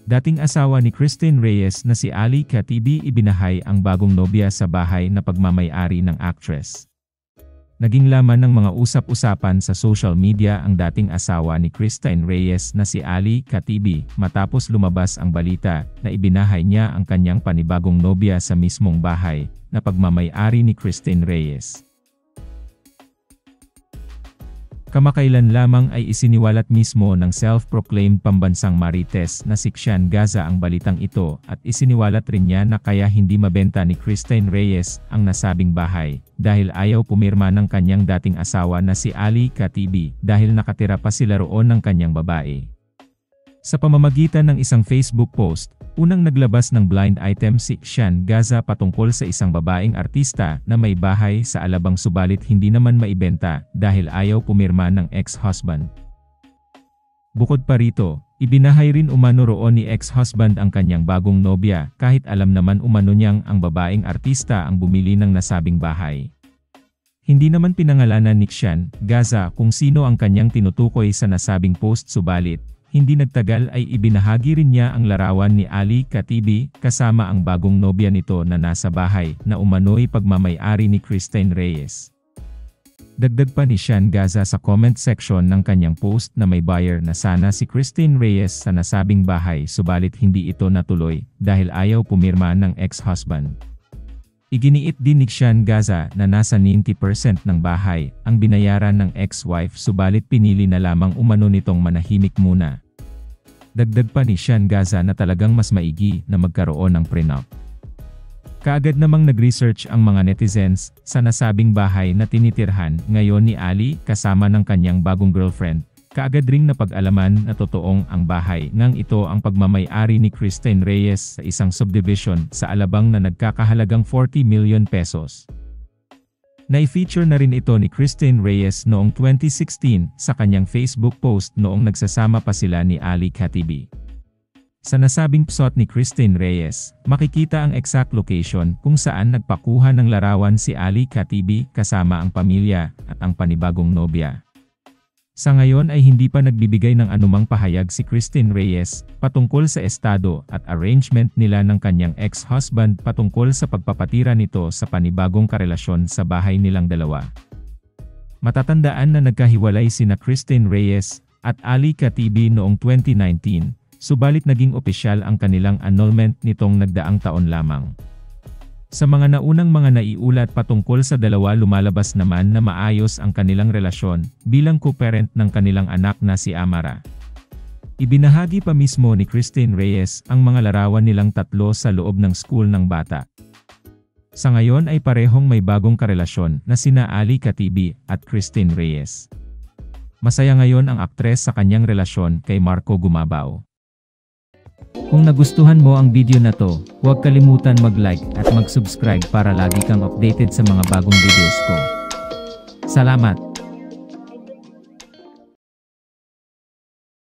Dating asawa ni Christine Reyes na si Ali Katibi ibinahay ang bagong nobya sa bahay na pagmamay-ari ng actress. Naging laman ng mga usap-usapan sa social media ang dating asawa ni Christine Reyes na si Ali Katibi matapos lumabas ang balita na ibinahay niya ang kanyang panibagong nobya sa mismong bahay na pagmamay-ari ni Christine Reyes. Kamakailan lamang ay isiniwalat mismo ng self-proclaimed pambansang marites na si Xian Gaza ang balitang ito at isiniwalat rin niya na kaya hindi mabenta ni Christine Reyes ang nasabing bahay dahil ayaw pumirma ng kanyang dating asawa na si Ali Katibi dahil nakatira pa sila roon ng kanyang babae. Sa pamamagitan ng isang Facebook post, unang naglabas ng blind item si Xian Gaza patungkol sa isang babaeng artista na may bahay sa Alabang subalit hindi naman maibenta dahil ayaw pumirma ng ex-husband. Bukod pa rito, ibinahay rin umano roon ni ex-husband ang kanyang bagong nobya kahit alam naman umano niyang ang babaeng artista ang bumili ng nasabing bahay. Hindi naman pinangalanan ni Xian Gaza kung sino ang kanyang tinutukoy sa nasabing post subalit, hindi nagtagal ay ibinahagi rin niya ang larawan ni Ali Katibi kasama ang bagong nobya nito na nasa bahay na umano'y pagmamay-ari ni Christine Reyes. Dagdag pa ni Xian Gaza sa comment section ng kanyang post na may buyer na sana si Christine Reyes sa nasabing bahay subalit hindi ito natuloy dahil ayaw pumirma ng ex-husband. Iginiit din ni Xian Gaza na nasa 90% ng bahay ang binayaran ng ex-wife subalit pinili na lamang umano nitong manahimik muna. Dagdag pa ni Xian Gaza na talagang mas maigi na magkaroon ng prenup. Kaagad namang nag-research ang mga netizens sa nasabing bahay na tinitirhan ngayon ni Ali kasama ng kanyang bagong girlfriend. Kaagad ring napag-alaman na totoong ang bahay ngang ito ang pagmamay-ari ni Christine Reyes sa isang subdivision sa Alabang na nagkakahalagang 40 million pesos. Nai-feature na rin ito ni Christine Reyes noong 2016 sa kanyang Facebook post noong nagsasama pa sila ni Ali Katibi. Sa nasabing plot ni Christine Reyes, makikita ang exact location kung saan nagpakuha ng larawan si Ali Katibi kasama ang pamilya at ang panibagong nobya. Sa ngayon ay hindi pa nagbibigay ng anumang pahayag si Christine Reyes patungkol sa estado at arrangement nila ng kanyang ex-husband patungkol sa pagpapatira nito sa panibagong karelasyon sa bahay nilang dalawa. Matatandaan na nagkahiwalay sina Christine Reyes at Ali Katibi noong 2019, subalit naging opisyal ang kanilang annulment nitong nagdaang taon lamang. Sa mga naunang mga naiulat patungkol sa dalawa lumalabas naman na maayos ang kanilang relasyon bilang co-parent ng kanilang anak na si Amara. Ibinahagi pa mismo ni Christine Reyes ang mga larawan nilang tatlo sa loob ng school ng bata. Sa ngayon ay parehong may bagong karelasyon na sina Ali Katibi at Christine Reyes. Masaya ngayon ang aktres sa kanyang relasyon kay Marco Gumabao. Kung nagustuhan mo ang video na to, huwag kalimutan mag-like at mag-subscribe para lagi kang updated sa mga bagong videos ko. Salamat!